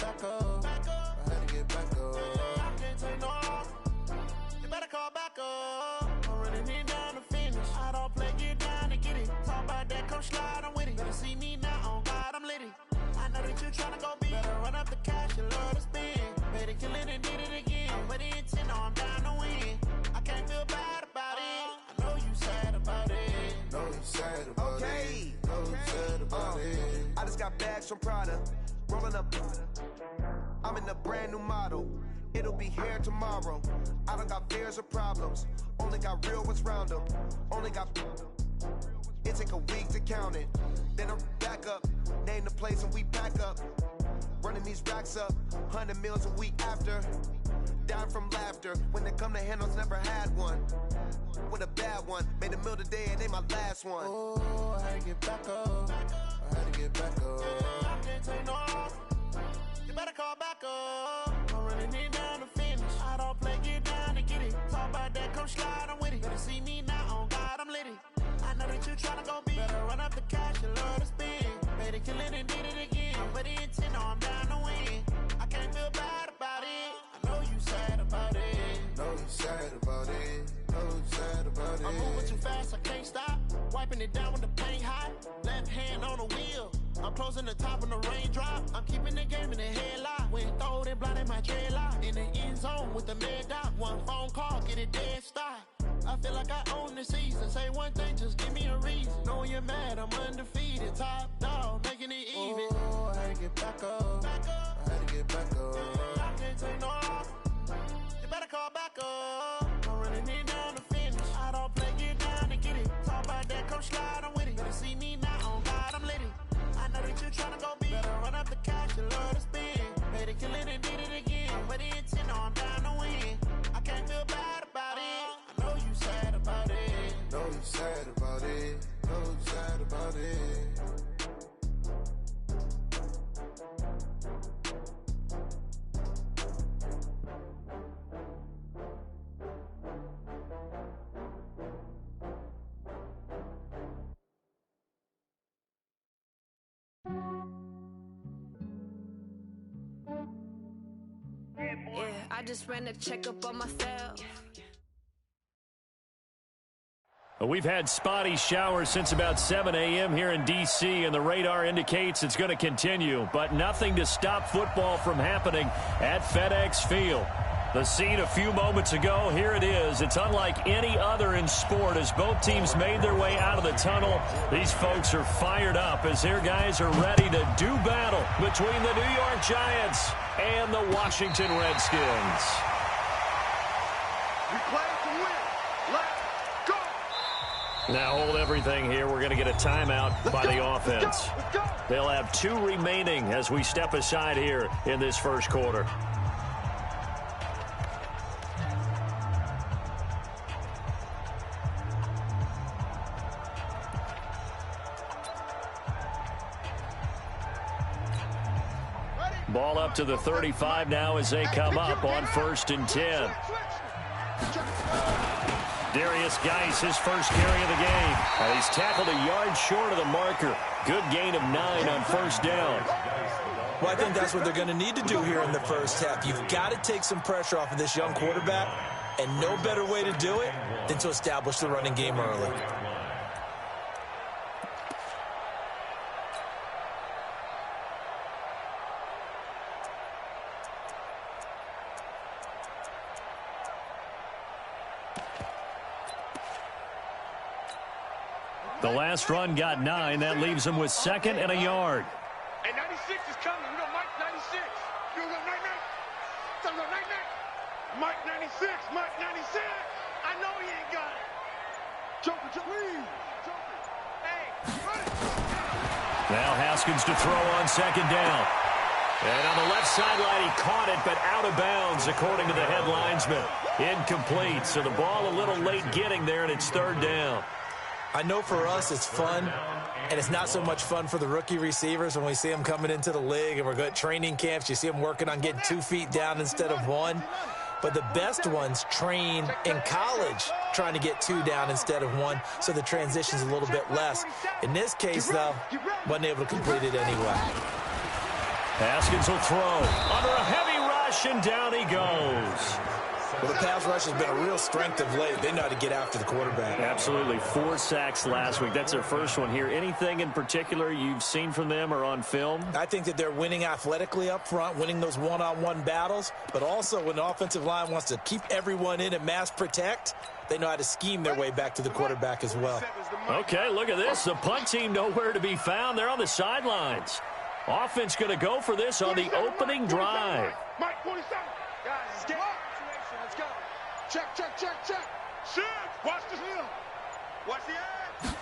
back up. I had to get back up. I can't take no off. You better call back up. I'm running it down to finish. I don't play, get down to get it. Talk about that, come slide, I'm with it. Better see me now, on God, I'm litty. I know that you tryna go big. Better run up the cash, you love to spend. Made it, kill it, and did it again. With the intent, I'm down to win. I can't feel bad about it. I know you sad about it. Know you sad about it. Know you sad about it. I just got bags from Prada. Rolling up. I'm in a brand new model. It'll be here tomorrow. I don't got fears or problems. Only got real ones round them. Only got. It take a week to count it. Then I'm back up. Name the place and we pack up. Running these racks up. 100 meals a week after. Down from laughter. When they come to handles, never had one. With a bad one. Made a meal today and they my last one. Oh, I had to get back up. I had to get back up. I can't take no off. You better call back up. I'm running it down to finish. I don't play, get down to get it. Talk about that, come slide, I'm with it. Better see me now, on God, I'm litty. I know that you tryna go big. Better run up the cash, you love to spend. Made it, kill it, and did it again. With the intent, I'm down to win. I can't feel bad about it. I know you sad about it. Know you sad about it. Know you sad about it. I'm moving too fast, I can't stop. Wiping it down when the paint hot. Left hand on the wheel. I'm closing the top when the raindrop. I'm keeping the game in the headlock. When throw it blind in my dreadlock. In the end zone with the mad dot. One phone call, get it dead stop. I feel like I own the season. Say one thing, just give me a reason. Knowing you're mad, I'm undefeated. Top dog, making it even. Oh, I had to get back up. I had to get back up. I can't take no off. You better call back up. I'm running it down to finish. I don't play, get down to get it. Talk about that, come slide, I'm with it. Better see me now, on God, I'm litty. I know that you tryna go big. Better run up the cash, you love to spend. Made it, kill it, and did it again. With the intent, I'm down to win. I can't feel bad about it. I know you sad about it. Know you sad about it. Know you sad about it. Yeah, I just ran a checkup on myself. We've had spotty showers since about 7 a.m. here in D.C., and the radar indicates it's going to continue, but nothing to stop football from happening at FedEx Field. The scene a few moments ago, here it is. It's unlike any other in sport as both teams made their way out of the tunnel. These folks are fired up as their guys are ready to do battle between the New York Giants and the Washington Redskins. We play to win. Let's go. Now hold everything here. We're going to get a timeout by the offense. They'll have 2 remaining as we step aside here in this first quarter. Ball up to the 35 now as they come up on 1st and 10. Darius Geis, his first carry of the game. And he's tackled a yard short of the marker. Good gain of 9 on 1st down. Well, I think that's what they're going to need to do here in the first half. You've got to take some pressure off of this young quarterback, and no better way to do it than to establish the running game early. The last run got 9. That leaves him with 2nd and a yard. And 96 is coming. We got Mike 96. You got Mike 96. Talk about Mike 96. Mike 96. I know he ain't got it. Joker, please. Joker. Hey, run it. Now Haskins to throw on 2nd down. And on the left sideline, he caught it, but out of bounds, according to the head linesman. Incomplete. So the ball a little late getting there, and it's 3rd down. I know for us it's fun, and it's not so much fun for the rookie receivers when we see them coming into the league and we're good training camps. You see them working on getting 2 feet down instead of 1. But the best ones train in college trying to get 2 down instead of 1, so the transition's a little bit less. In this case, though, wasn't able to complete it anyway. Haskins will throw under a heavy rush, and down he goes. Well, the pass rush has been a real strength of late. They know how to get after the quarterback. Absolutely. 4 sacks last week. That's their first one here. Anything in particular you've seen from them or on film? I think that they're winning athletically up front, winning those one-on-one battles, but also when the offensive line wants to keep everyone in and mass protect, they know how to scheme their way back to the quarterback as well. Okay, look at this. The punt team nowhere to be found. They're on the sidelines. Offense going to go for this on the opening drive. Mike, 47. Guys, it's game situation. Let's go. Check, check, check, check. Shoot. Watch the hill. Watch the edge.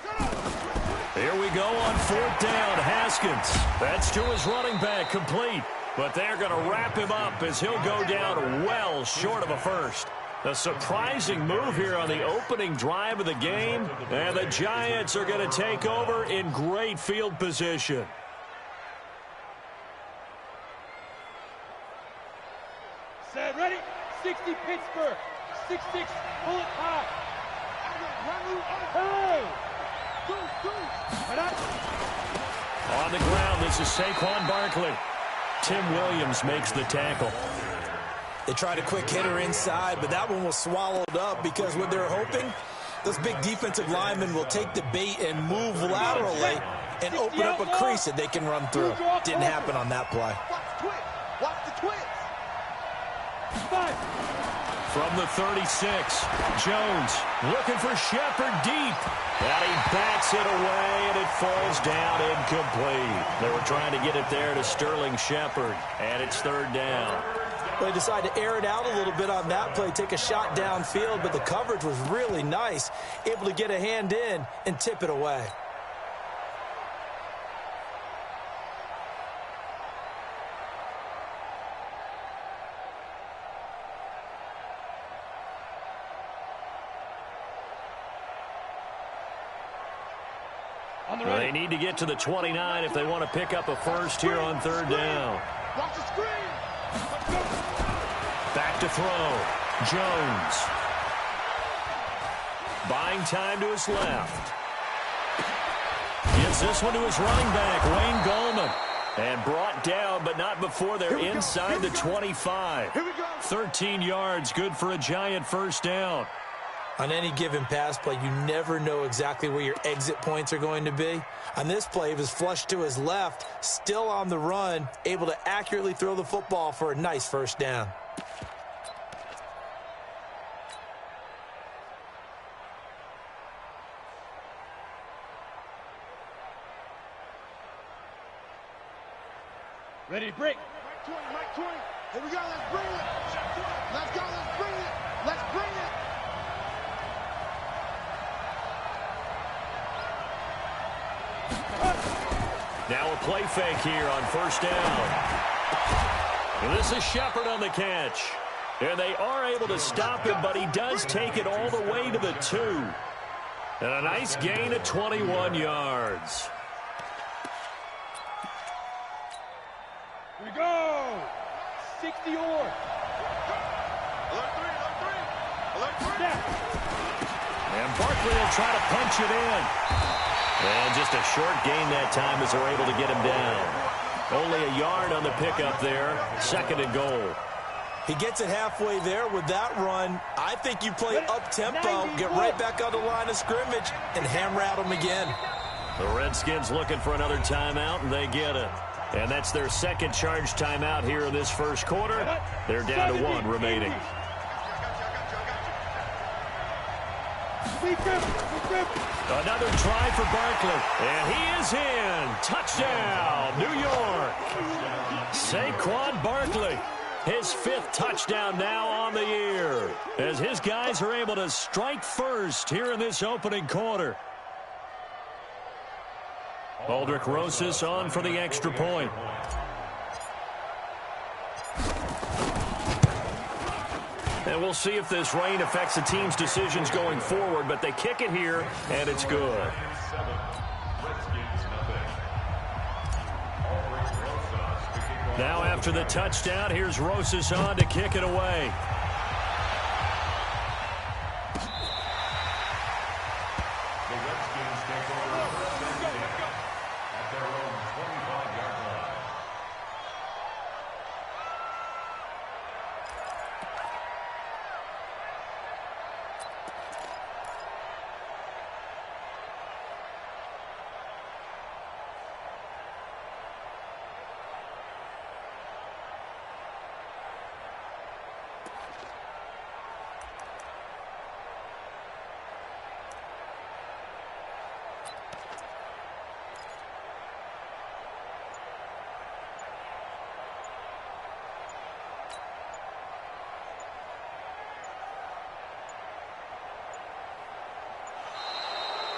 Here we go on 4th down. Haskins. That's to his running back, complete. But they're going to wrap him up as he'll go down well short of a first. A surprising move here on the opening drive of the game. And the Giants are going to take over in great field position. Set, ready? 60 Pittsburgh. 6-6, pull it high. Hey! On the ground, this is Saquon Barkley. Tim Williams makes the tackle. They tried a quick hitter inside, but that one was swallowed up because what they're hoping, those big defensive linemen will take the bait and move laterally and open up a crease that they can run through. Didn't happen on that play. Watch the twist. From the 36, Jones looking for Shepard deep. And he bats it away, and it falls down incomplete. They were trying to get it there to Sterling Shepard, and it's 3rd down. They decided to air it out a little bit on that play, take a shot downfield, but the coverage was really nice, able to get a hand in and tip it away. They need to get to the 29 if they want to pick up a first here on 3rd down. Watch the screen. Back to throw. Jones. Buying time to his left. Gives this one to his running back, Wayne Gallman. And brought down, but not before they're inside the 25. 13 yards, good for a Giant first down. On any given pass play, you never know exactly where your exit points are going to be. On this play, he was flushed to his left, still on the run, able to accurately throw the football for a nice first down. Ready to break. Mike 20. Here we go. Let's bring it. Let's go. Let's bring it. Let's bring it. Now a play fake here on 1st down. And this is Shepard on the catch. And they are able to stop him, but he does take it all the way to the 2. And a nice gain of 21 yards. Here we go. 60 or. And Barkley will try to punch it in. And just a short gain that time as they're able to get him down. Only a yard on the pickup there. 2nd and goal. He gets it halfway there with that run. I think you play up-tempo, get right back on the line of scrimmage, and hammer at him again. The Redskins looking for another timeout, and they get it. And that's their 2nd charge timeout here in this first quarter. They're down to 1 remaining. Another try for Barkley. And he is in. Touchdown, New York. Saquon Barkley. His 5th touchdown now on the year. As his guys are able to strike first here in this opening quarter. Aldrich Rosas on for the extra point. And we'll see if this rain affects the team's decisions going forward, but they kick it here, and it's good. Now after the touchdown, here's Rosas on to kick it away.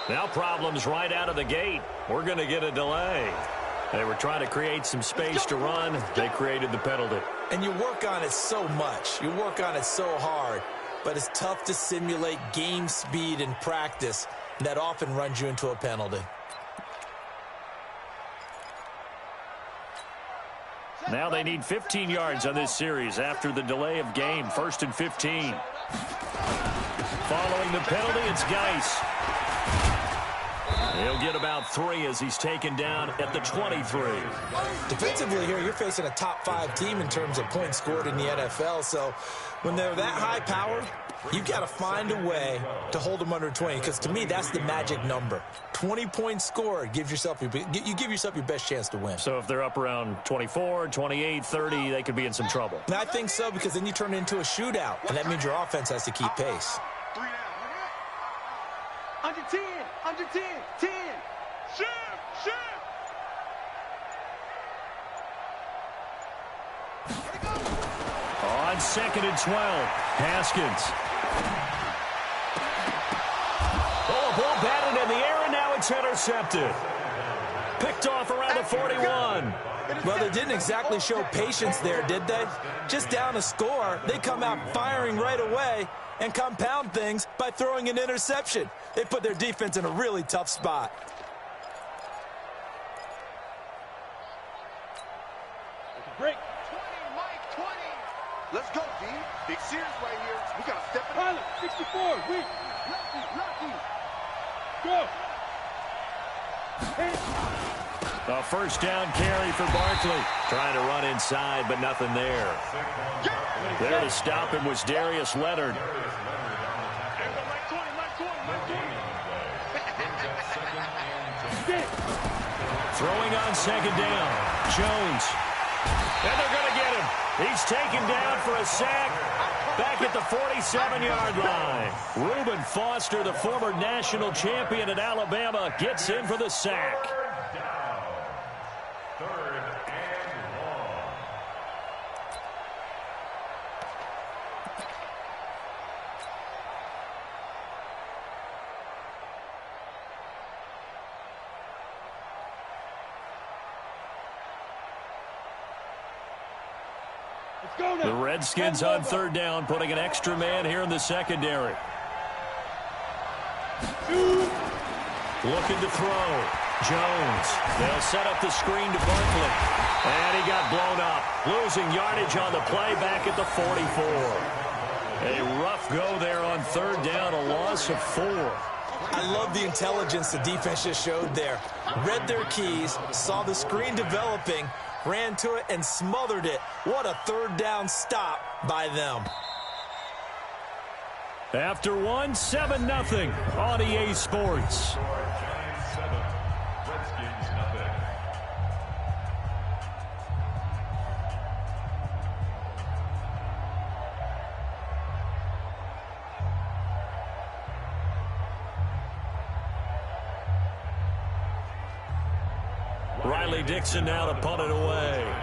Now problems right out of the gate. We're going to get a delay. They were trying to create some space to run. They created the penalty. And you work on it so much. You work on it so hard. But it's tough to simulate game speed in practice. That often runs you into a penalty. Now they need 15 yards on this series after the delay of game. 1st and 15. Following the penalty, it's Geis. He'll get about 3 as he's taken down at the 23. Defensively here, you're facing a top 5 team in terms of points scored in the NFL. So when they're that high powered, you've got to find a way to hold them under 20, because to me, that's the magic number. 20 points scored gives yourself you give yourself your best chance to win. So if they're up around 24, 28, 30, they could be in some trouble. And I think so, because then you turn it into a shootout, and that means your offense has to keep pace. 3 down. Under 10, under 10, 10. Shift. On 2nd and 12, Haskins. Oh, a ball batted in the air, and now it's intercepted. Picked off around the 41. Well, they didn't exactly show patience there, did they? Just down a score, they come out firing right away and compound things by throwing an interception. They put their defense in a really tough spot. Break. 20, Mike, 20. Let's go, D. Big series right here. We got to step it up. Pilot, 64, weak. Lucky. Go. A 1st down carry for Barkley. Trying to run inside, but nothing there. There to stop him was Darius Leonard. Throwing on 2nd down. Jones. And they're going to get him. He's taken down for a sack back at the 47-yard line. Reuben Foster, the former national champion at Alabama, gets in for the sack. The Redskins on 3rd down, putting an extra man here in the secondary. Looking to throw. Jones. They'll set up the screen to Barkley. And he got blown up. Losing yardage on the play back at the 44. A rough go there on 3rd down, a loss of 4. I love the intelligence the defense just showed there. Read their keys, saw the screen developing, ran to it and smothered it. What a 3rd down stop by them. After 1, 7-0 on EA Sports. Riley Dixon now to punt it away.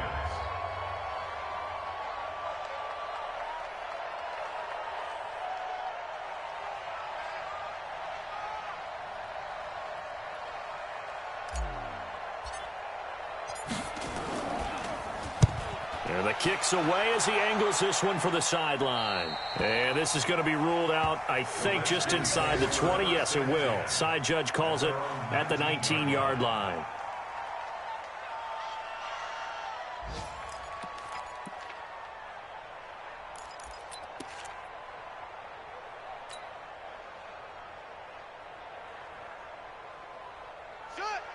And the kick's away as he angles this one for the sideline. And this is going to be ruled out, I think, just inside the 20. Yes, it will. Side judge calls it at the 19-yard line.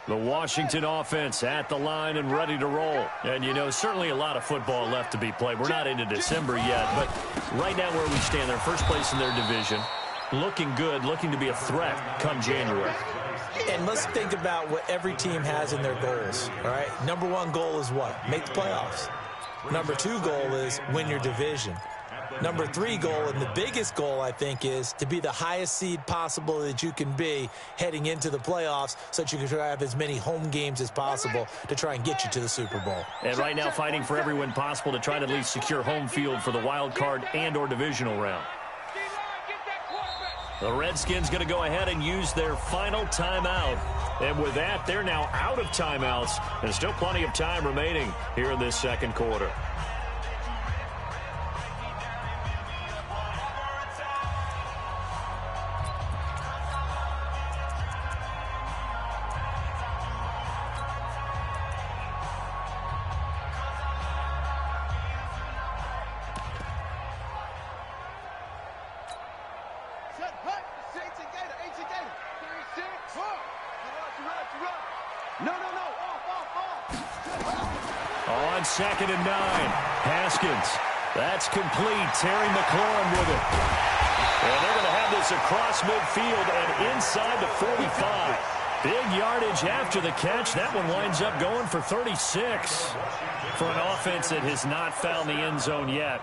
The Washington offense at the line and ready to roll. And, you know, certainly a lot of football left to be played. We're not into December yet, but right now where we stand, they're first place in their division. Looking good, looking to be a threat come January. And let's think about what every team has in their goals, all right? Number 1 goal is what? Make the playoffs. Number 2 goal is win your division. Number 3 goal, and the biggest goal, I think, is to be the highest seed possible that you can be heading into the playoffs so that you can try to have as many home games as possible to try and get you to the Super Bowl. And right now fighting for every win possible to try to at least secure home field for the wild card and or divisional round. The Redskins going to go ahead and use their final timeout. And with that, they're now out of timeouts. There's still plenty of time remaining here in this second quarter. On 2nd and 9, Haskins. That's complete. Terry McLaurin with it. And they're going to have this across midfield and inside the 45. Big yardage after the catch. That one winds up going for 36. For an offense that has not found the end zone yet,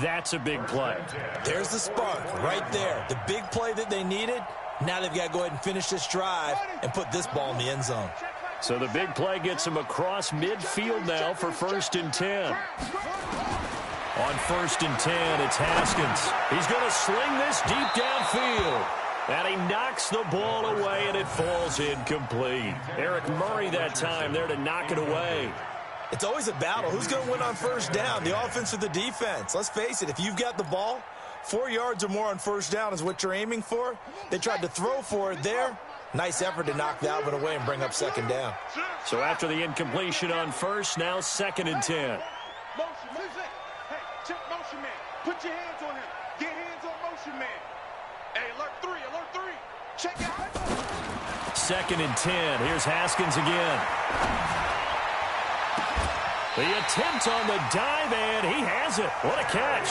that's a big play. There's the spark right there. The big play that they needed. Now they've got to go ahead and finish this drive and put this ball in the end zone. So the big play gets him across midfield now for 1st and 10. On 1st and 10, it's Haskins. He's going to sling this deep downfield. And he knocks the ball away, and it falls incomplete. Eric Murray that time there to knock it away. It's always a battle. Who's going to win on 1st down, the offense or the defense? Let's face it, if you've got the ball, 4 yards or more on 1st down is what you're aiming for. They tried to throw for it there. Nice effort to knock that one away and bring up 2nd down. So after the incompletion on 1st, now 2nd and 10. Motion, hey, check motion man. Put your hands on him. Get hands on motion man. Hey, alert 3. Check it out. 2nd and 10. Here's Haskins again. The attempt on the dive, and he has it. What a catch.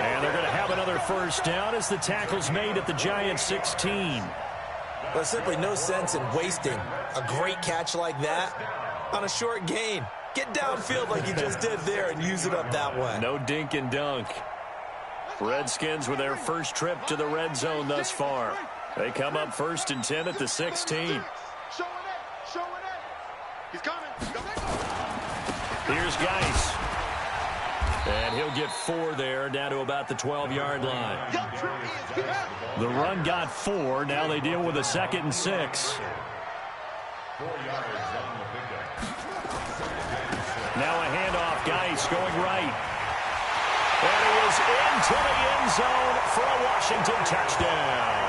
And they're going to have another 1st down as the tackle's made at the Giants' 16. There's simply no sense in wasting a great catch like that on a short gain. Get downfield like you just did there and use it up that way. No dink and dunk. Redskins with their first trip to the red zone thus far. They come up 1st and 10 at the 16. He's coming. Here's Geis. And he'll get 4 there, down to about the 12-yard line. The run got 4. Now they deal with a 2nd and 6. Now a handoff. Geis going right. And he is into the end zone for a Washington touchdown.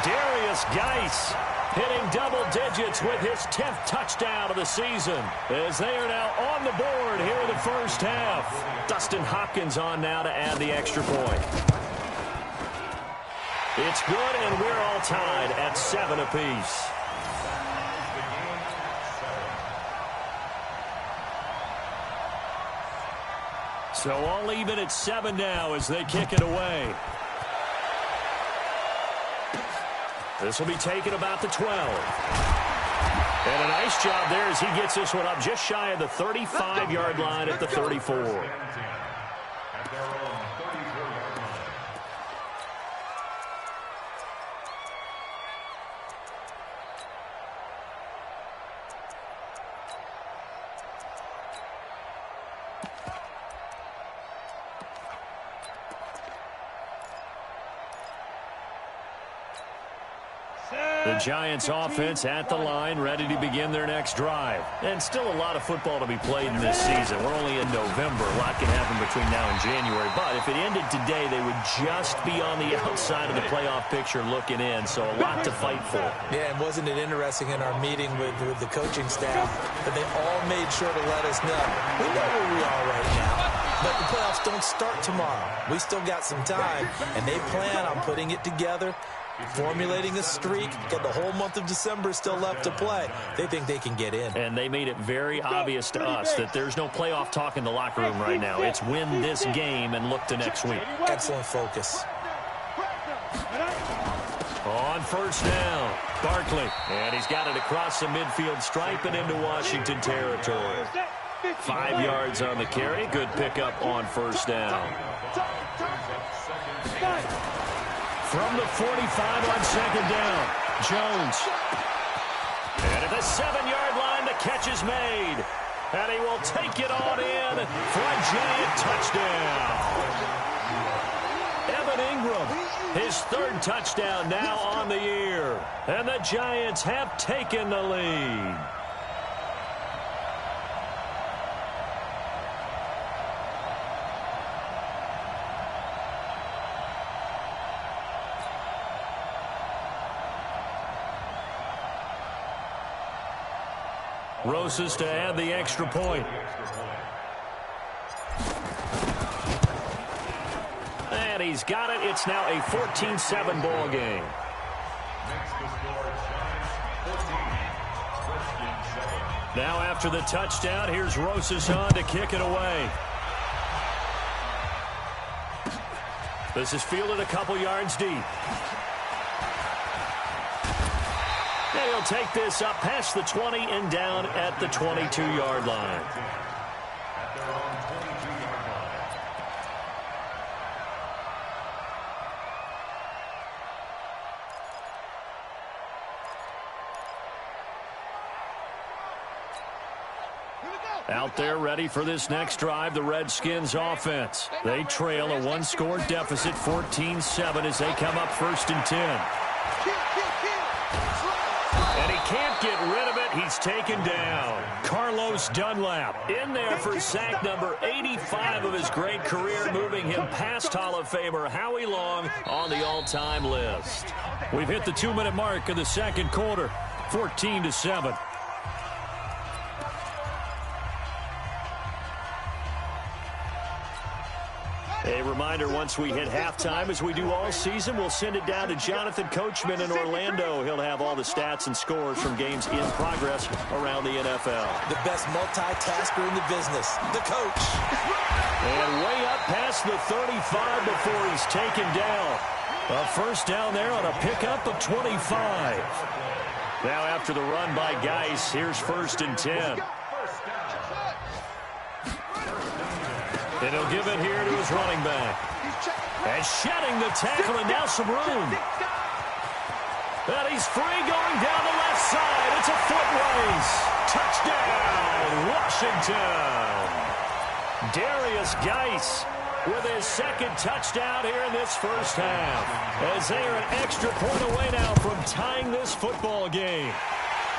Darius Geis hitting double digits with his 10th touchdown of the season, as they are now on the board here in the 1st half. Dustin Hopkins on now to add the extra point. It's good, and we're all tied at 7 apiece. So all even at 7 now as they kick it away. This will be taken about the 12. And a nice job there as he gets this one up just shy of the 35-yard line at the 34. The Giants offense at the line, ready to begin their next drive. And still a lot of football to be played in this season. We're only in November. A lot can happen between now and January. But if it ended today, they would just be on the outside of the playoff picture looking in. So a lot to fight for. Yeah, and wasn't it interesting in our meeting with the coaching staff that they all made sure to let us know. We know where we are right now. But the playoffs don't start tomorrow. We still got some time, and they plan on putting it together, formulating a streak. Got the whole month of December still left to play. They think they can get in. And they made it very obvious to us that there's no playoff talk in the locker room right now. It's win this game and look to next week. Excellent focus. On 1st down, Barkley. And he's got it across the midfield stripe and into Washington territory. 5 yards on the carry. Good pickup on 1st down. From the 45 on 2nd down, Jones. And at the 7-yard line, the catch is made. And he will take it on in for a Giant touchdown. Evan Ingram His third touchdown now on the year. And the Giants have taken the lead. Rosas to add the extra point. And he's got it. It's now a 14-7 ball game. Now after the touchdown, here's Rosas on to kick it away. This is fielded a couple yards deep. He'll take this up past the 20 and down at the 22-yard line. Out there ready for this next drive, the Redskins offense. They trail a one-score deficit, 14-7, as they come up 1st and 10. And he can't get rid of it. He's taken down. Carlos Dunlap in there for sack number 85 of his great career, moving him past Hall of Famer Howie Long on the all-time list. We've hit the 2-minute mark of the second quarter, 14-7. A reminder, once we hit halftime, as we do all season, we'll send it down to Jonathan Coachman in Orlando. He'll have all the stats and scores from games in progress around the NFL. The best multitasker in the business, the coach. And way up past the 35 before he's taken down. A first down there on a pickup of 25. Now after the run by Geis, here's 1st and 10. And he'll give it here to his running back. And shedding the tackle, and now some room. And he's free going down the left side. It's a foot race. Touchdown, Washington. Darius Geis with his second touchdown here in this first half, as they are an extra point away now from tying this football game.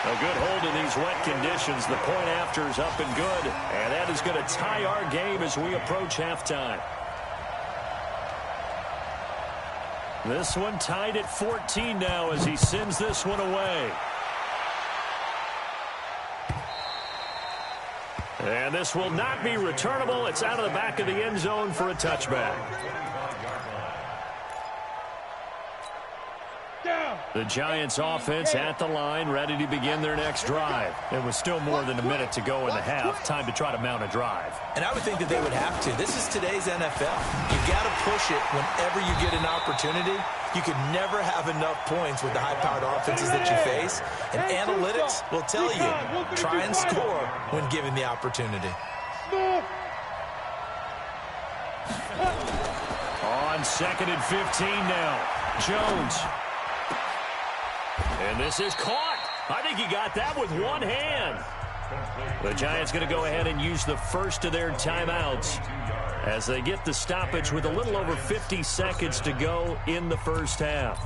A good hold in these wet conditions. The point after is up and good. And that is going to tie our game as we approach halftime. This one tied at 14 now as he sends this one away. And this will not be returnable. It's out of the back of the end zone for a touchback. The Giants offense at the line, ready to begin their next drive. It was still more than a minute to go in the half. Time to try to mount a drive. And I would think that they would have to. This is today's NFL. You got to push it whenever you get an opportunity. You can never have enough points with the high-powered offenses that you face. And analytics will tell you, try and score when given the opportunity. On 2nd and 15 now. Jones. And this is caught. I think he got that with one hand. The Giants going to go ahead and use the first of their timeouts as they get the stoppage with a little over 50 seconds to go in the first half.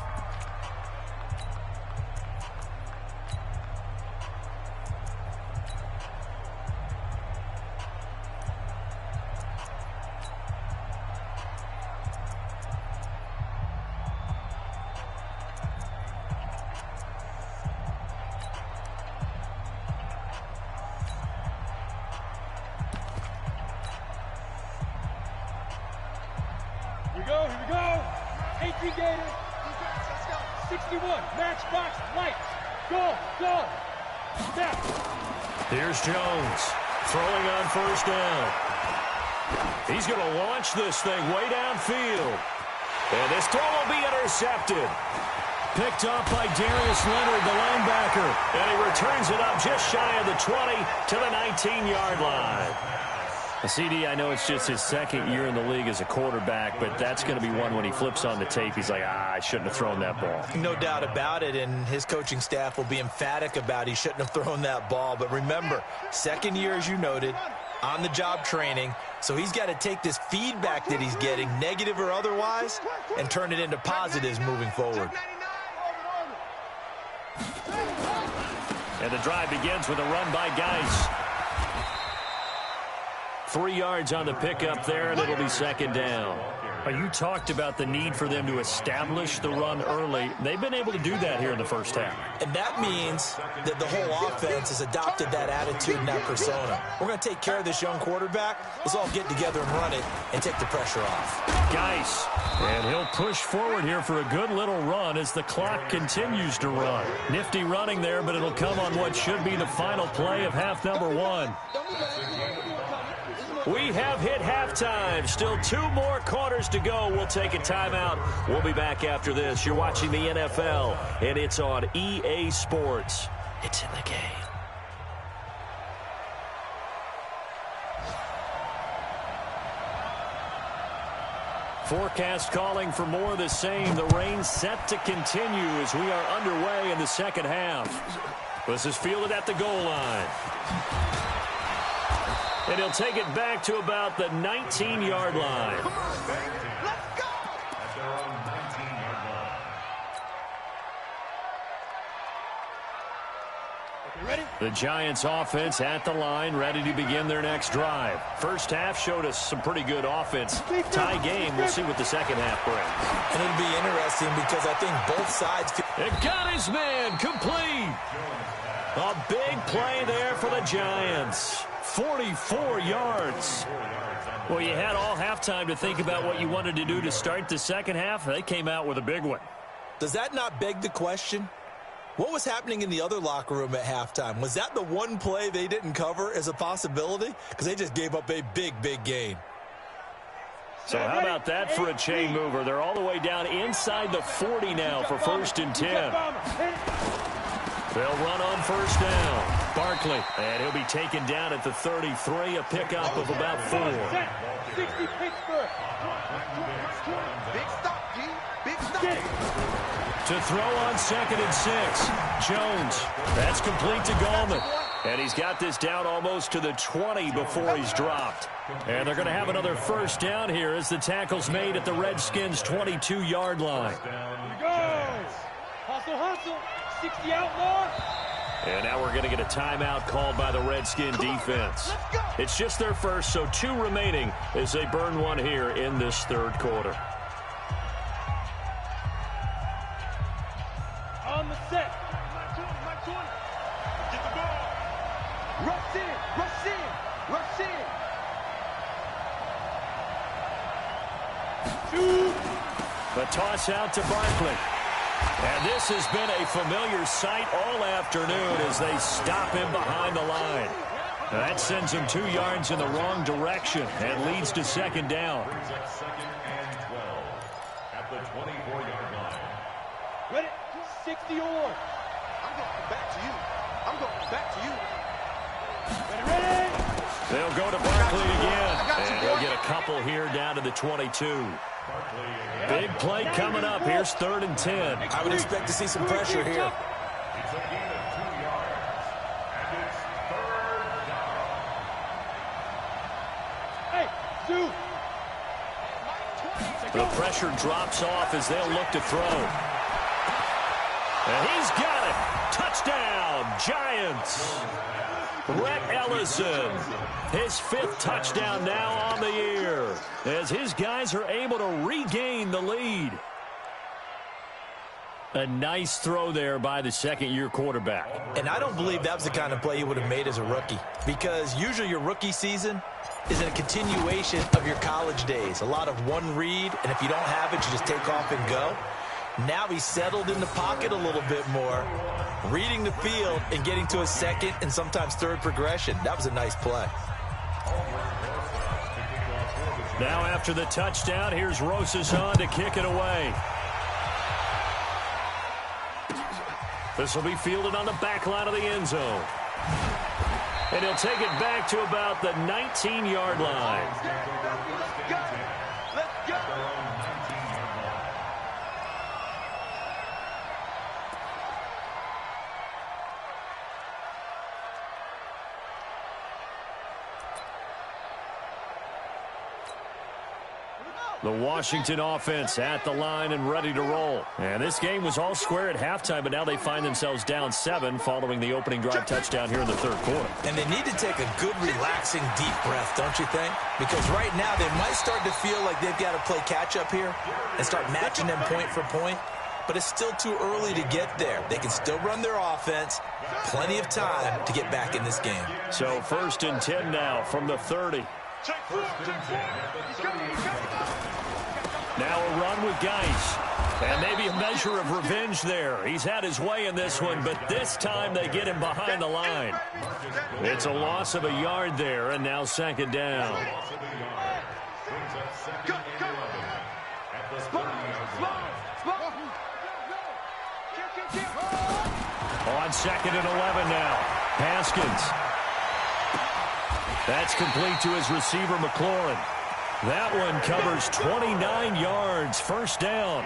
Here we go. 18 Gator. 61. Matchbox lights. Go. Snap. Here's Jones throwing on first down. He's going to launch this thing way downfield. And this throw will be intercepted. Picked up by Darius Leonard, the linebacker. And he returns it up just shy of the 20 to the 19-yard line. CD, I know it's just his second year in the league as a quarterback, but that's going to be one when he flips on the tape. He's like, I shouldn't have thrown that ball. No doubt about it, and his coaching staff will be emphatic about he shouldn't have thrown that ball. But remember, second year, as you noted, on-the-job training, so he's got to take this feedback that he's getting, negative or otherwise, and turn it into positives moving forward. And the drive begins with a run by Geis. 3 yards on the pickup there, and it'll be second down. You talked about the need for them to establish the run early. They've been able to do that here in the first half. And that means that the whole offense has adopted that attitude and that persona. We're going to take care of this young quarterback. Let's all get together and run it and take the pressure off. Geis, and he'll push forward here for a good little run as the clock continues to run. Nifty running there, but it'll come on what should be the final play of half number 1. We have hit halftime. Still 2 more quarters to go. We'll take a timeout. We'll be back after this. You're watching the NFL, and it's on EA Sports. It's in the game. Forecast calling for more of the same. The rain set to continue as we are underway in the second half. This is fielded at the goal line. And he'll take it back to about the 19-yard line. Let's go! Ready? The Giants offense at the line, ready to begin their next drive. First half showed us some pretty good offense. Tie game, we'll see what the second half brings. And it'll be interesting because I think both sides... It got his man complete. A big play there for the Giants. 44 yards. Well, you had all halftime to think about what you wanted to do to start the second half. They came out with a big one. Does that not beg the question? What was happening in the other locker room at halftime? Was that the one play they didn't cover as a possibility? Because they just gave up a big, big gain. So how about that for a chain mover? They're all the way down inside the 40 now for 1st and 10. They'll run on first down. Barkley, and he'll be taken down at the 33, a pickup of about 4. 60 Pittsburgh. Big stop, G. Big stop. To throw on 2nd and 6. Jones, that's complete to Gallman. And he's got this down almost to the 20 before he's dropped. And they're going to have another first down here as the tackle's made at the Redskins' 22-yard line. Goes. Hustle. 60 outlaw. And now we're going to get a timeout called by the Redskin defense. It's just their first, so 2 remaining as they burn one here in this third quarter. On the set. Get the ball. Rush in. Shoot. The toss out to Barkley. And this has been a familiar sight all afternoon as they stop him behind the line. That sends him 2 yards in the wrong direction and leads to second down. Second and 12 at the 24-yard line. Ready? 60 or. I'm going back to you. Ready? They'll go to Barkley again. And he'll get a couple here down to the 22. Big play coming up. Here's 3rd and 10. I would expect to see some pressure here. It's a gain of 2 yards, and it's 3rd down. Hey, Zoo. The pressure drops off as they'll look to throw. And he's got it. Touchdown, Giants. Rhett Ellison, his 5th touchdown now on the year as his guys are able to regain the lead. A nice throw there by the second-year quarterback. And I don't believe that was the kind of play you would have made as a rookie, because usually your rookie season is a continuation of your college days. A lot of one read, and if you don't have it, you just take off and go. Now he's settled in the pocket a little bit more, reading the field and getting to a second and sometimes third progression. That was a nice play. Now after the touchdown, here's Rosas on to kick it away. This will be fielded on the back line of the end zone. And he'll take it back to about the 19-yard line. Let's go. The Washington offense at the line and ready to roll. And this game was all square at halftime, but now they find themselves down 7 following the opening drive touchdown here in the third quarter. And they need to take a good, relaxing, deep breath, don't you think? Because right now they might start to feel like they've got to play catch-up here and start matching them point for point. But it's still too early to get there. They can still run their offense. Plenty of time to get back in this game. So 1st and 10 now from the 30. Now a run with Geis. And maybe a measure of revenge there. He's had his way in this one, but this time they get him behind the line. It's a loss of a yard there, and now 2nd down. On 2nd and 11 now. Haskins. That's complete to his receiver, McLaurin. That one covers 29 yards, 1st down.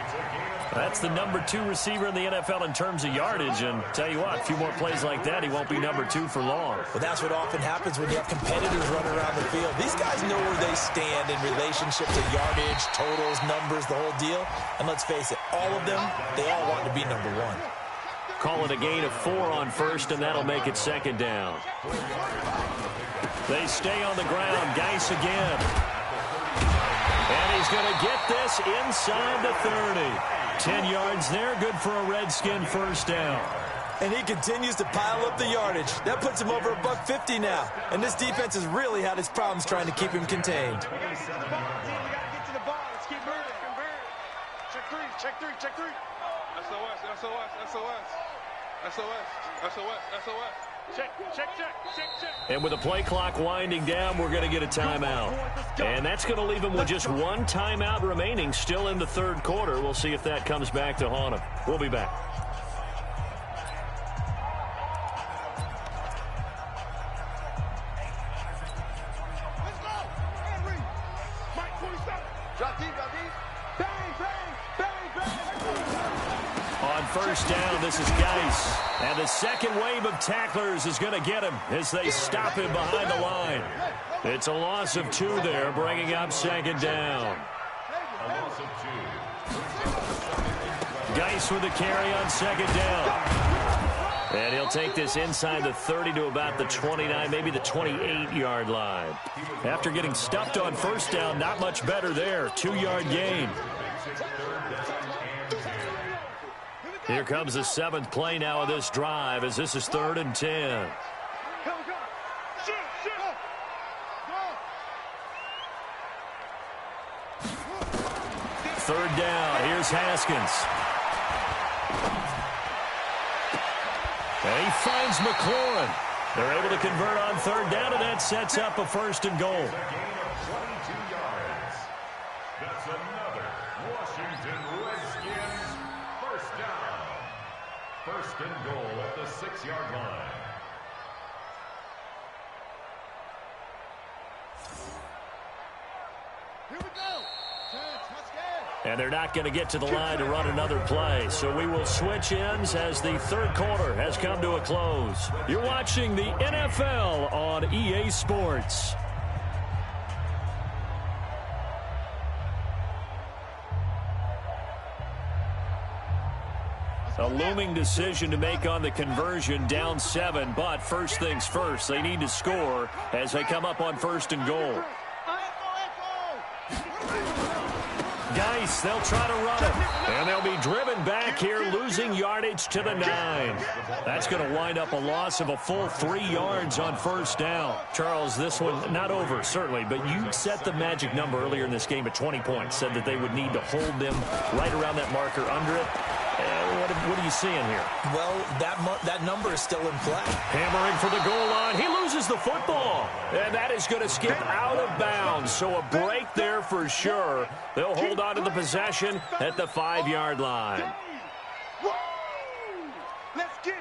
That's the number 2 receiver in the NFL in terms of yardage. And tell you what, a few more plays like that, he won't be number 2 for long. Well, that's what often happens when you have competitors running around the field. These guys know where they stand in relationship to yardage, totals, numbers, the whole deal. And let's face it, all of them, they all want to be number 1. Call it a gain of 4 on 1st, and that'll make it 2nd down. They stay on the ground. Geis again. And he's going to get this inside the 30. 10 yards there. Good for a Redskin 1st down. And he continues to pile up the yardage. That puts him over $150 now. And this defense has really had its problems trying to keep him contained. Check three. SOS. Check. And with the play clock winding down, we're going to get a timeout. And that's going to leave him with just 1 timeout remaining still in the 3rd quarter. We'll see if that comes back to haunt him. We'll be back. On 1st down, this is Geis. And the second wave of tacklers is going to get him as they stop him behind the line. It's a loss of 2 there, bringing up 2nd down. Geis with the carry on 2nd down. And he'll take this inside the 30 to about the 29, maybe the 28-yard line. After getting stuffed on 1st down, not much better there. 2-yard gain. Here comes the 7th play now of this drive as this is 3rd and 10. 3rd down. Here's Haskins. And he finds McLaurin. They're able to convert on 3rd down, and that sets up a 1st and goal. Gain of 22 yards. That's another Washington Redskins 1st down. 1st and goal at the 6-yard line. Here we go. And they're not going to get to the line to run another play. So we will switch ends as the 3rd quarter has come to a close. You're watching the NFL on EA Sports. A looming decision to make on the conversion, down 7. But first things first, they need to score as they come up on 1st and goal. Geis, they'll try to run it. And they'll be driven back here, losing yardage to the 9. That's going to wind up a loss of a full 3 yards on 1st down. Charles, this one not over, certainly, but you set the magic number earlier in this game at 20 points, said that they would need to hold them right around that marker under it. What are you seeing here? Well, that number is still in play. Hammering for the goal line. He loses the football. And that is going to skip out of bounds. So a break there for sure. They'll hold on to the possession at the 5-yard line. Let's get it.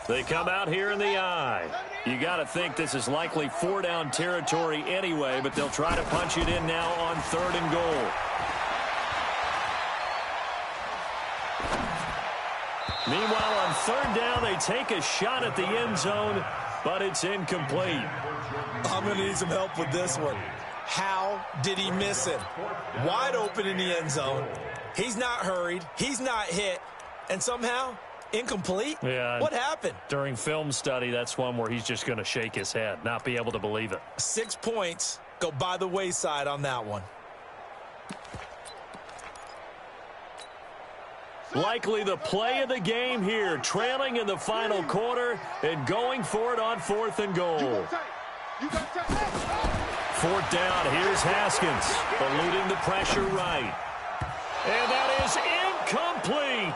They come out here in the eye. You got to think this is likely 4-down territory anyway, but they'll try to punch it in now on 3rd and goal. Meanwhile, on third down, they take a shot at the end zone, but it's incomplete. I'm going to need some help with this one. How did he miss him? Wide open in the end zone. He's not hurried. He's not hit. And somehow, incomplete? Yeah. What happened? During film study, that's one where he's just going to shake his head, not be able to believe it. 6 points go by the wayside on that one. Likely the play of the game here, trailing in the final quarter and going for it on 4th and goal. 4th down, here's Haskins, eluding the pressure right. And that is incomplete.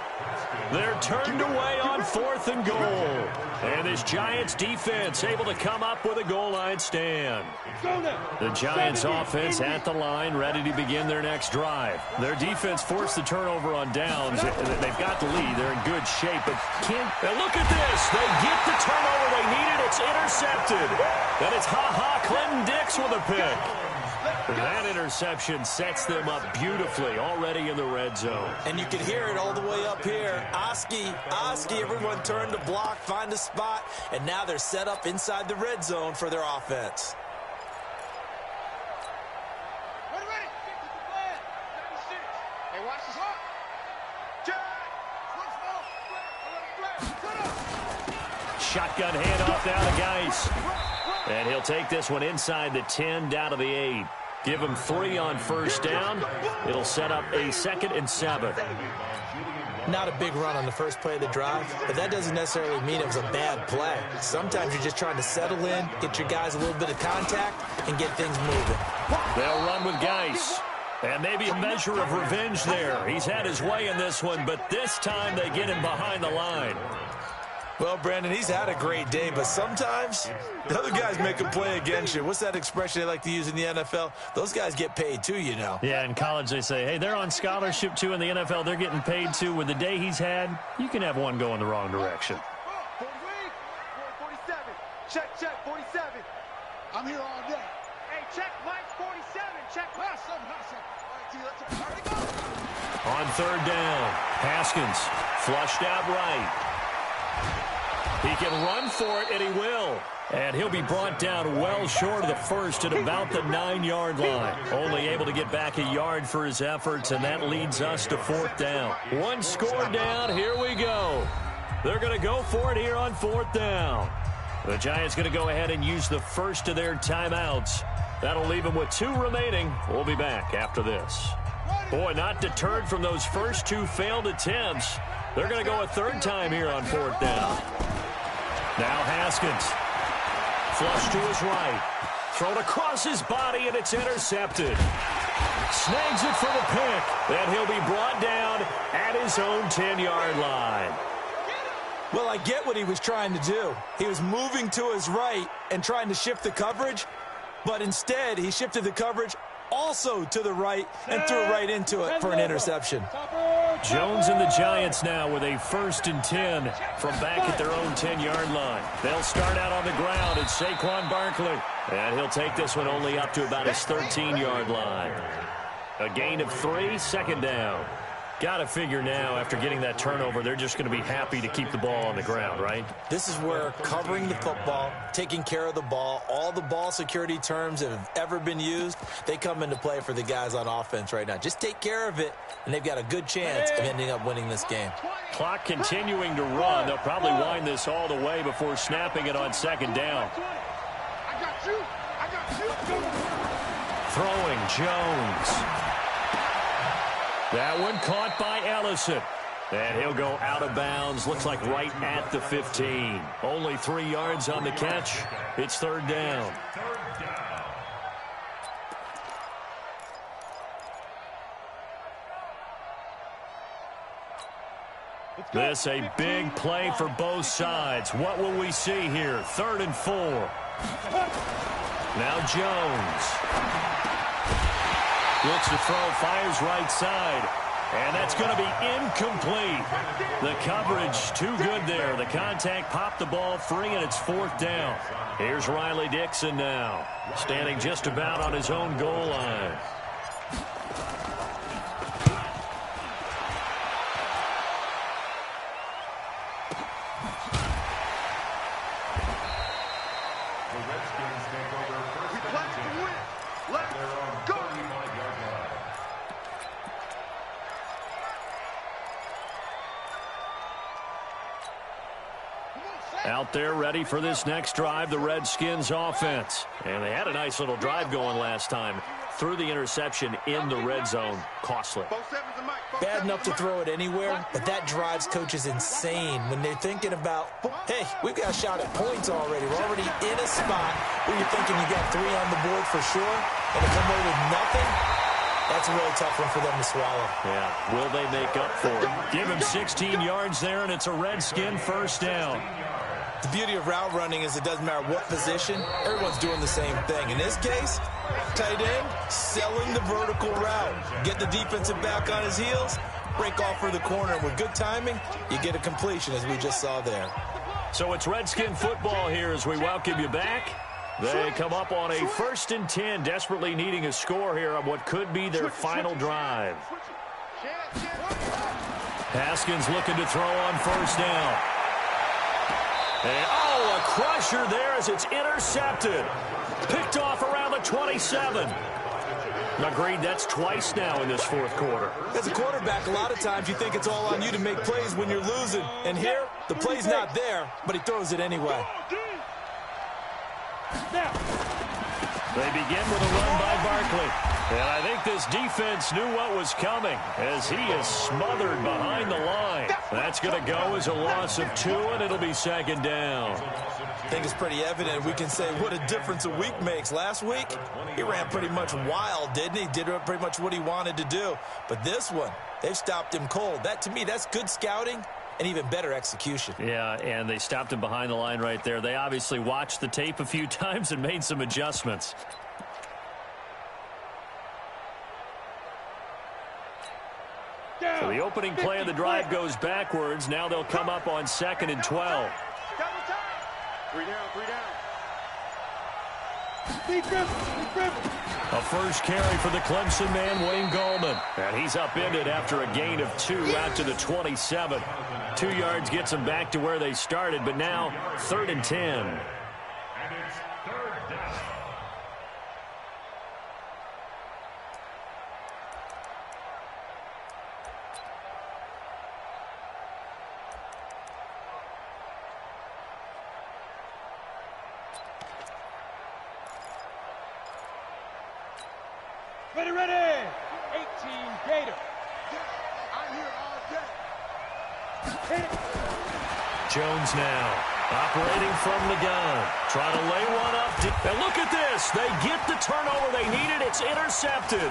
They're turned away on 4th and goal. And this Giants defense able to come up with a goal line stand. The Giants offense at the line, ready to begin their next drive. Their defense forced the turnover on downs. They've got the lead. They're in good shape. But and look at this. They get the turnover they needed. It's intercepted. And it's Clinton Dix with a pick. That interception sets them up beautifully already in the red zone. And you can hear it all the way up here. Oski, everyone turned to block, find a spot, and now they're set up inside the red zone for their offense. Hey, watch this. Shotgun handoff now to Geis. And he'll take this one inside the 10, down to the 8. Give him 3 on first down. It'll set up a 2nd and 7. Not a big run on the first play of the drive, but that doesn't necessarily mean it was a bad play. Sometimes you're just trying to settle in, get your guys a little bit of contact, and get things moving. They'll run with Geis. And maybe a measure of revenge there. He's had his way in this one, but this time they get him behind the line. Well, Brandon, he's had a great day, but sometimes the other guys make a play against you. What's that expression they like to use in the NFL? Those guys get paid too, you know. Yeah, in college they say, hey, they're on scholarship too. In the NFL, they're getting paid too. With the day he's had, you can have one go in the wrong direction. 47. Check, 47. I'm here all day. Hey, check Mike 47. Check Mike 47. On third down, Haskins flushed out right. He can run for it, and he will. And he'll be brought down well short of the first at about the 9-yard line. Only able to get back a yard for his efforts, and that leads us to 4th down. 1 score down. Here we go. They're going to go for it here on 4th down. The Giants going to go ahead and use the first of their timeouts. That'll leave them with 2 remaining. We'll be back after this. Boy, not deterred from those first 2 failed attempts. They're going to go a 3rd time here on 4th down. Now Haskins. Flush to his right. Thrown across his body, and it's intercepted. Snags it for the pick. And he'll be brought down at his own 10-yard line. Well, I get what he was trying to do. He was moving to his right and trying to shift the coverage, but instead he shifted the coverage also to the right and threw right into it for an interception. Jones and the Giants now with a 1st and 10 from back at their own 10-yard line. They'll start out on the ground. It's Saquon Barkley. And he'll take this one only up to about his 13-yard line. A gain of 3, 2nd down. Got to figure now, after getting that turnover, they're just going to be happy to keep the ball on the ground, right? This is where covering the football, taking care of the ball, all the ball security terms that have ever been used, they come into play for the guys on offense right now. Just take care of it, and they've got a good chance of ending up winning this game. Clock continuing to run. They'll probably wind this all the way before snapping it on 2nd down. I got you. Throwing Jones. That one caught by Ellison. And he'll go out of bounds. Looks like right at the 15. Only 3 yards on the catch. It's 3rd down. This a big play for both sides. What will we see here? 3rd and 4. Now Jones. Looks to throw, fires right side. And that's going to be incomplete. The coverage too good there. The contact popped the ball free, and it's 4th down. Here's Riley Dixon now, standing just about on his own goal line. Let's go. Out there ready for this next drive, the Redskins offense. And they had a nice little drive going last time. Threw the interception in the red zone. Costly. Bad enough to throw it anywhere, but that drives coaches insane when they're thinking about, hey, we've got a shot at points already. We're already in a spot where you're thinking you got 3 on the board for sure, and to come away with nothing, that's a really tough one for them to swallow. Yeah, will they make up for it? Give him 16 yards there, and it's a Redskin first down. The beauty of route running is it doesn't matter what position, everyone's doing the same thing. In this case, tight end, selling the vertical route. Get the defensive back on his heels, break off for the corner. And with good timing, you get a completion, as we just saw there. So it's Redskin football here as we welcome you back. They come up on a 1st and 10, desperately needing a score here on what could be their final drive. Haskins looking to throw on first down. And, oh, a crusher there as it's intercepted. Picked off around the 27. Agreed, that's twice now in this fourth quarter. As a quarterback, a lot of times you think it's all on you to make plays when you're losing. And here, the play's not there, but he throws it anyway. They begin with a run by Barkley. And I think this defense knew what was coming as he is smothered behind the line. That's going to go as a loss of 2, and it'll be 2nd down. I think it's pretty evident. We can say what a difference a week makes. Last week, he ran pretty much wild, didn't he? Did pretty much what he wanted to do. But this one, they've stopped him cold. That, to me, that's good scouting and even better execution. Yeah, and they stopped him behind the line right there. They obviously watched the tape a few times and made some adjustments. So the opening play of the drive goes backwards. Now they'll come up on 2nd and 12. 3 down, 3 down. A first carry for the Clemson man, Wayne Gallman. And he's upended after a gain of 2 out to the 27. 2 yards gets them back to where they started, but now 3rd and 10. And it's 3rd down. Ready, ready. 18 Gator. I'm here all day. Jones now operating from the gun. Trying to lay one up. And look at this. They get the turnover they needed. It's intercepted.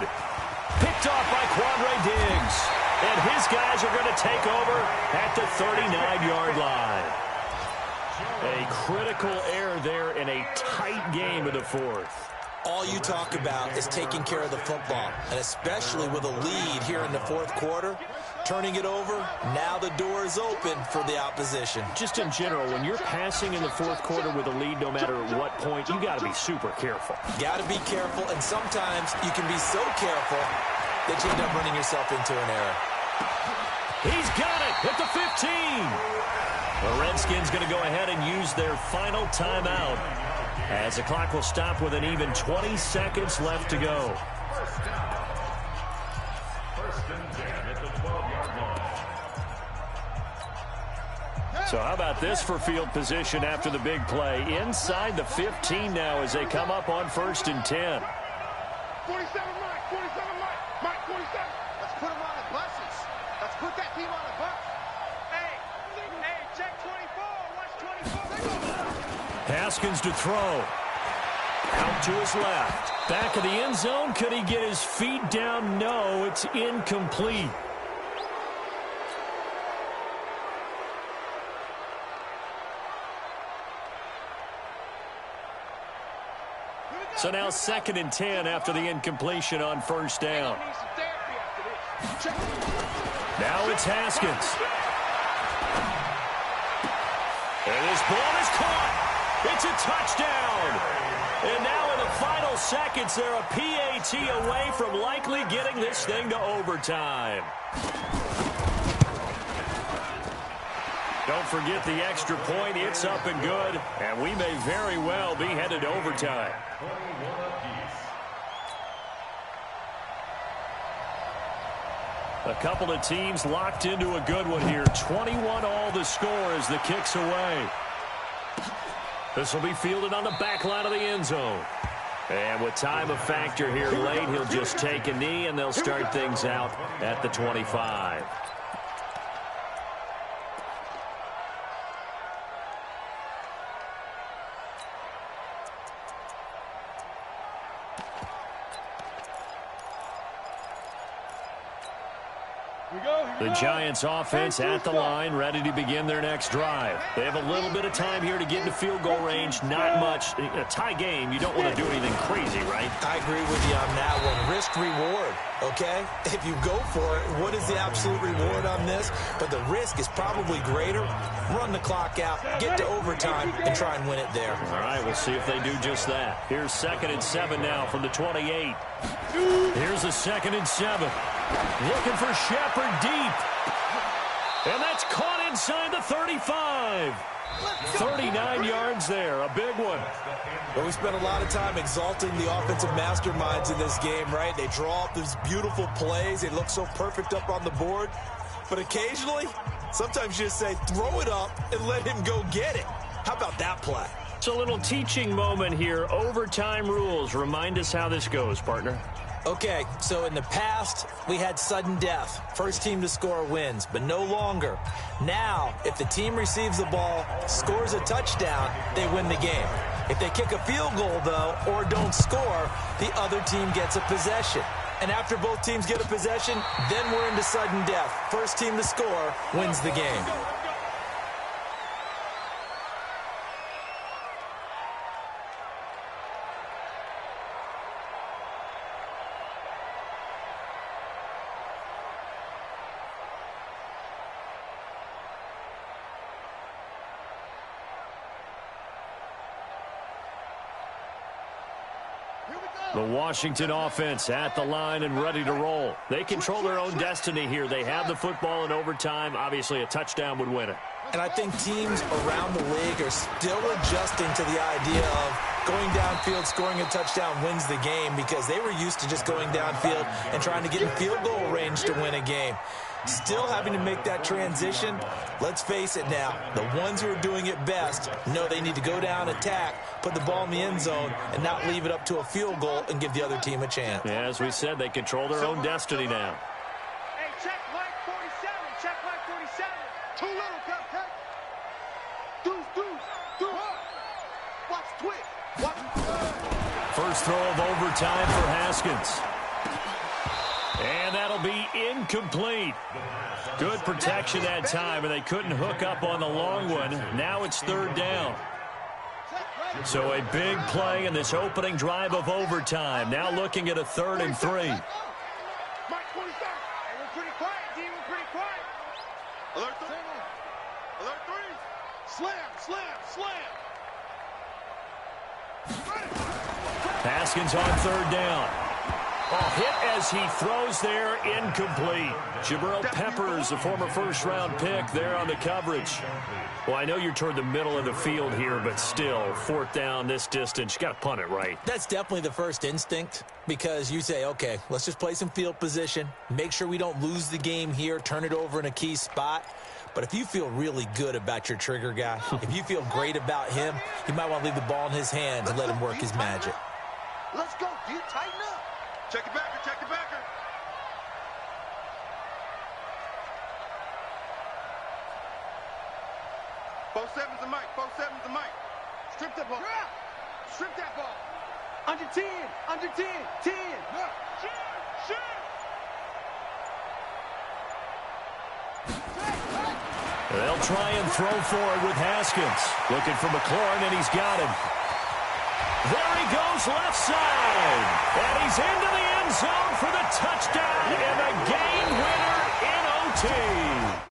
Picked off by Quandre Diggs. And his guys are going to take over at the 39-yard line. A critical error there in a tight game of the 4th. All you talk about is taking care of the football, and especially with a lead here in the 4th quarter, turning it over, now the door is open for the opposition. Just in general, when you're passing in the 4th quarter with a lead, no matter what point, you got to be super careful. Got to be careful, and sometimes you can be so careful that you end up running yourself into an error. He's got it at the 15. The Redskins going to go ahead and use their final timeout, as the clock will stop with an even 20 seconds left to go. First down. 1st and 10 at the 12-yard line. So how about this for field position after the big play? Inside the 15 now as they come up on 1st and 10. 47 Mike, 47 Mike, Mike 47. Let's put him on the buses. Let's put that team on the bus. Hey, check 24. Watch 24. Haskins to throw. Out to his left. Back of the end zone. Could he get his feet down? No, it's incomplete. So now 2nd and 10 after the incompletion on 1st down. Now it's Haskins. And this ball is caught. It's a touchdown. And now in the final seconds, they're a PAT away from likely getting this thing to overtime. Don't forget the extra point. It's up and good. And we may very well be headed to overtime. A couple of teams locked into a good one here. 21 all the score as the kick's away. This will be fielded on the back line of the end zone. And with time a factor here late, he'll just take a knee, and they'll start things out at the 25. The Giants offense at the line, ready to begin their next drive. They have a little bit of time here to get into field goal range. Not much. A tie game, you don't want to do anything crazy, right? I agree with you on that one. Risk reward, okay? If you go for it, what is the absolute reward on this? But the risk is probably greater. Run the clock out, get to overtime, and try and win it there. All right, we'll see if they do just that. Here's 2nd and 7 now from the 28. Here's a 2nd and 7. Looking for Shepard deep. And that's caught inside the 35. 39 yards there, a big one. Well, we spent a lot of time exalting the offensive masterminds in this game, right? They draw up these beautiful plays. They look so perfect up on the board. But occasionally, sometimes you just say, throw it up and let him go get it. How about that play? It's a little teaching moment here. Overtime rules. Remind us how this goes, partner. Okay, so in the past, we had sudden death. First team to score wins, but no longer. Now, if the team receives the ball, scores a touchdown, they win the game. If they kick a field goal, though, or don't score, the other team gets a possession. And after both teams get a possession, then we're into sudden death. First team to score wins the game. The Washington offense at the line and ready to roll. They control their own destiny here. They have the football in overtime. Obviously, a touchdown would win it. And I think teams around the league are still adjusting to the idea of going downfield, scoring a touchdown wins the game, because they were used to just going downfield and trying to get in field goal range to win a game. Still having to make that transition. Let's face it now, the ones who are doing it best know they need to go down, attack, put the ball in the end zone, and not leave it up to a field goal and give the other team a chance. Yeah, as we said, they control their own destiny now. Hey, check line 47. Check line 47. Too little, cupcake. Deuce. Watch twitch. First throw of overtime for Haskins. And that'll be incomplete. Good protection that time, and they couldn't hook up on the long one. Now it's 3rd down. So a big play in this opening drive of overtime. Now looking at a 3rd and 3. Mike 25. Hey, we're pretty quiet, D. We're pretty quiet. Alert 3. Alert 3. Slam. Haskins on 3rd down. Hit as he throws there, incomplete. Jabril Peppers, a former first-round pick, there on the coverage. Well, I know you're toward the middle of the field here, but still, 4th down this distance, you got to punt it right. That's definitely the first instinct, because you say, okay, let's just play some field position, make sure we don't lose the game here, turn it over in a key spot. But if you feel really good about your trigger guy, if you feel great about him, you might want to leave the ball in his hands and let him work his magic. Let's go, dude. Tighten up. Check your backer. 4-7's the mic. Strip that ball. Strip that ball. Under 10. 10. Shoot. They'll try and throw forward with Haskins. Looking for McLaurin, and he's got him. There he goes, left side. And he's into the end zone for the touchdown and a game winner in OT.